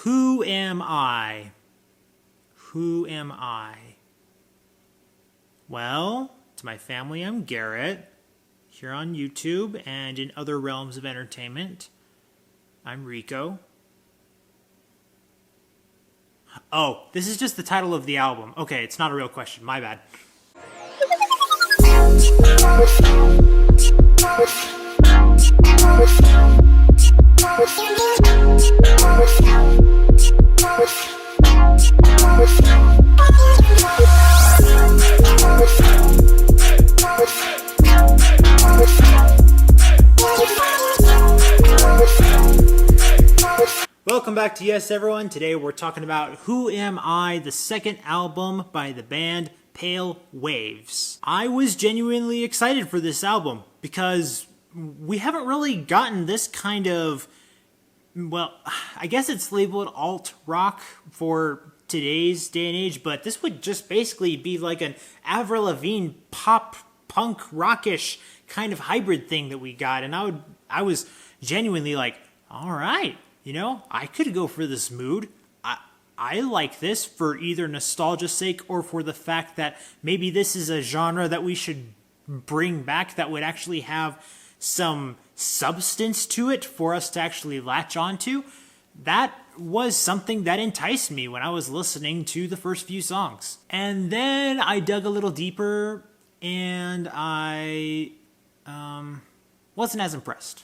Who am I? Who am I? Well, to my family, I'm Garrett. Here on YouTube and in other realms of entertainment, I'm Rico. Oh, this is just the title of the album. Okay, it's not a real question. My bad. Welcome back to Y.E.S, everyone. Today we're talking about Who Am I, the second album by the band Pale Waves. I was genuinely excited for this album because we haven't really gotten this kind of, well, I guess it's labeled alt rock for today's day and age, but this would just basically be like an Avril Lavigne pop punk rockish kind of hybrid thing that we got, and I was genuinely like, all right, you know, I could go for this mood. I like this for either nostalgia's sake or for the fact that maybe this is a genre that we should bring back that would actually have some substance to it for us to actually latch onto. That was something that enticed me when I was listening to the first few songs. And then I dug a little deeper and I wasn't as impressed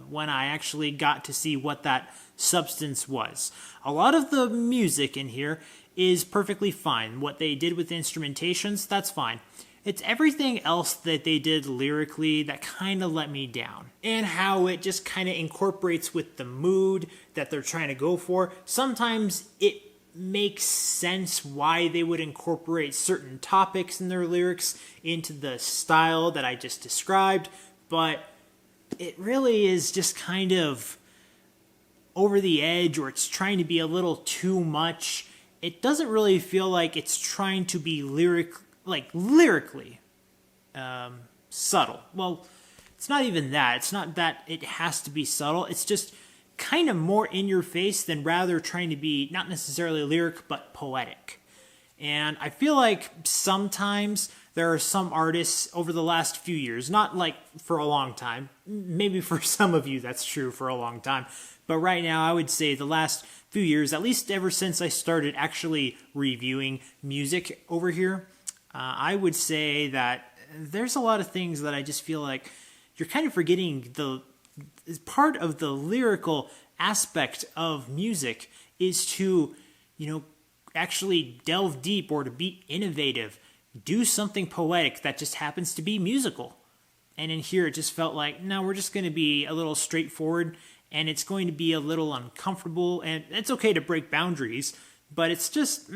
when I actually got to see what that substance was. A lot of the music in here is perfectly fine. What they did with the instrumentations, that's fine. It's everything else that they did lyrically that kind of let me down. And how it just kind of incorporates with the mood that they're trying to go for. Sometimes it makes sense why they would incorporate certain topics in their lyrics into the style that I just described, but it really is just kind of over the edge, or it's trying to be a little too much. It doesn't really feel like it's trying to be lyrically subtle. Well, it's not even that. It's not that it has to be subtle. It's just kind of more in your face than rather trying to be not necessarily lyric, but poetic. And I feel like sometimes there are some artists over the last few years, not like for a long time, maybe for some of you that's true for a long time, but right now I would say the last few years, at least ever since I started actually reviewing music over here, I would say that there's a lot of things that I just feel like you're kind of forgetting. The part of the lyrical aspect of music is to, actually delve deep or to be innovative, do something poetic that just happens to be musical. And in here it just felt like, no, we're just going to be a little straightforward and it's going to be a little uncomfortable, and it's okay to break boundaries, but it's just,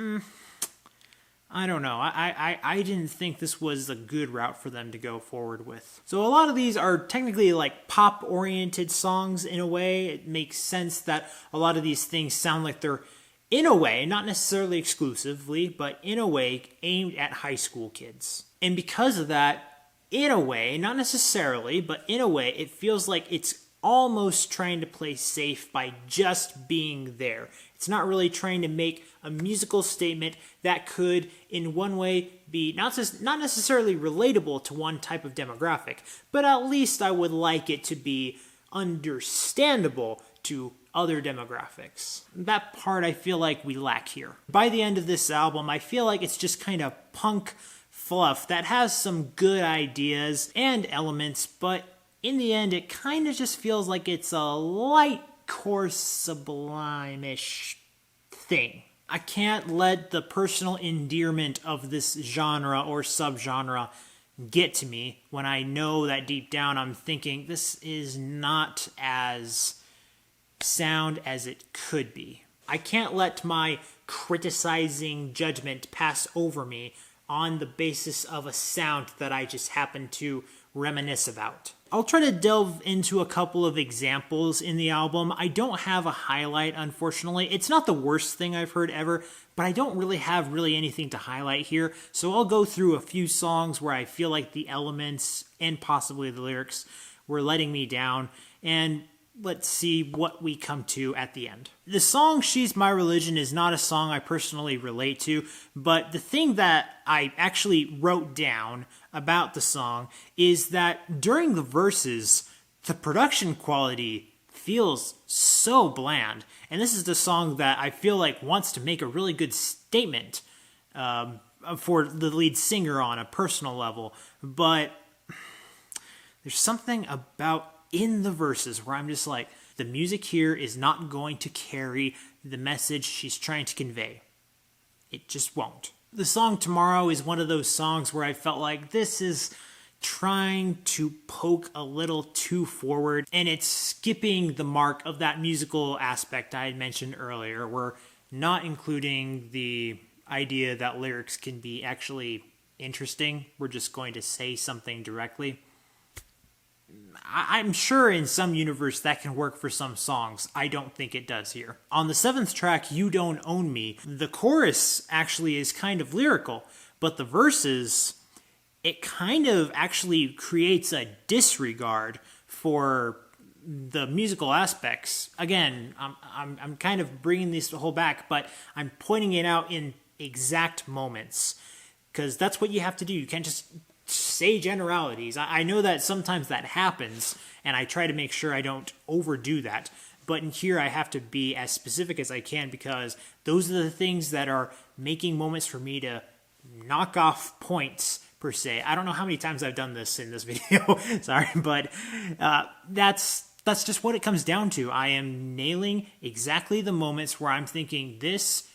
I don't know. I didn't think this was a good route for them to go forward with. So a lot of these are technically like pop-oriented songs in a way. It makes sense that a lot of these things sound like they're, in a way, not necessarily exclusively, but in a way, aimed at high school kids. And because of that, in a way, not necessarily, but in a way, it feels like it's almost trying to play safe by just being there. It's not really trying to make a musical statement that could, in one way, be not necessarily relatable to one type of demographic, but at least I would like it to be understandable to other demographics. That part I feel like we lack here. By the end of this album, I feel like it's just kind of punk fluff that has some good ideas and elements, but in the end, it kind of just feels like it's a light, coarse, sublime-ish thing. I can't let the personal endearment of this genre or subgenre get to me when I know that deep down I'm thinking this is not as sound as it could be. I can't let my criticizing judgment pass over me on the basis of a sound that I just happen to reminisce about. I'll try to delve into a couple of examples in the album. I don't have a highlight, unfortunately. It's not the worst thing I've heard ever, but I don't really have anything to highlight here. So I'll go through a few songs where I feel like the elements and possibly the lyrics were letting me down. And let's see what we come to at the end. The song She's My Religion is not a song I personally relate to, but the thing that I actually wrote down about the song is that during the verses, the production quality feels so bland. And this is the song that I feel like wants to make a really good statement for the lead singer on a personal level. But there's something about in the verses where I'm just like, the music here is not going to carry the message she's trying to convey. It just won't. The song Tomorrow is one of those songs where I felt like this is trying to poke a little too forward, and it's skipping the mark of that musical aspect I had mentioned earlier. We're not including the idea that lyrics can be actually interesting. We're just going to say something directly. I'm sure in some universe that can work for some songs. I don't think it does here. On the 7th track, You Don't Own Me, the chorus actually is kind of lyrical, but the verses, it kind of actually creates a disregard for the musical aspects. Again, I'm kind of bringing this whole back, but I'm pointing it out in exact moments, because that's what you have to do. You can't just say generalities. I know that sometimes that happens, and I try to make sure I don't overdo that. But in here, I have to be as specific as I can, because those are the things that are making moments for me to knock off points, per se. I don't know how many times I've done this in this video, sorry, but that's just what it comes down to. I am nailing exactly the moments where I'm thinking this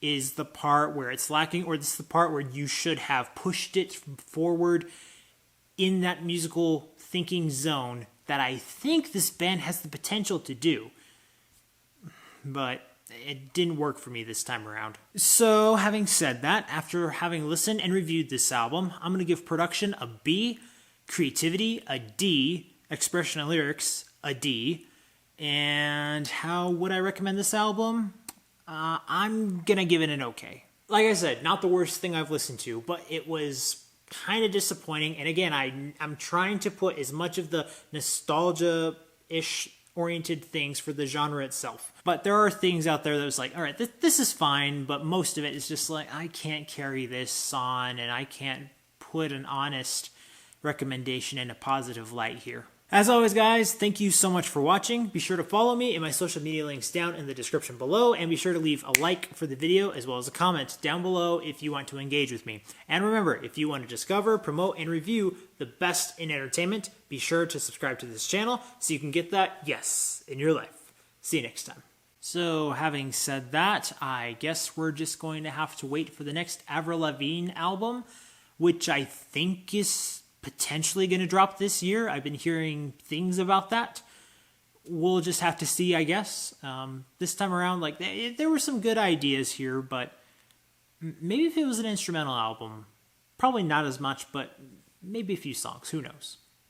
is the part where it's lacking, or this is the part where you should have pushed it forward in that musical thinking zone that I think this band has the potential to do. But it didn't work for me this time around. So having said that, after having listened and reviewed this album, I'm going to give production a B, creativity a D, expression and lyrics a D, and how would I recommend this album? I'm going to give it an okay. Like I said, not the worst thing I've listened to, but it was kind of disappointing. And again, I'm trying to put as much of the nostalgia-ish oriented things for the genre itself. But there are things out there that was like, all right, this is fine, but most of it is just like, I can't carry this on, and I can't put an honest recommendation in a positive light here. As always, guys, thank you so much for watching. Be sure to follow me and my social media links down in the description below, and be sure to leave a like for the video as well as a comment down below if you want to engage with me. And remember, if you want to discover, promote, and review the best in entertainment, be sure to subscribe to this channel so you can get that yes in your life. See you next time. So, having said that, I guess we're just going to have to wait for the next Avril Lavigne album, which I think is potentially going to drop this year. I've been hearing things about that. We'll just have to see, I guess. This time around, like, there were some good ideas here, but maybe if it was an instrumental album, probably not as much, but maybe a few songs. Who knows?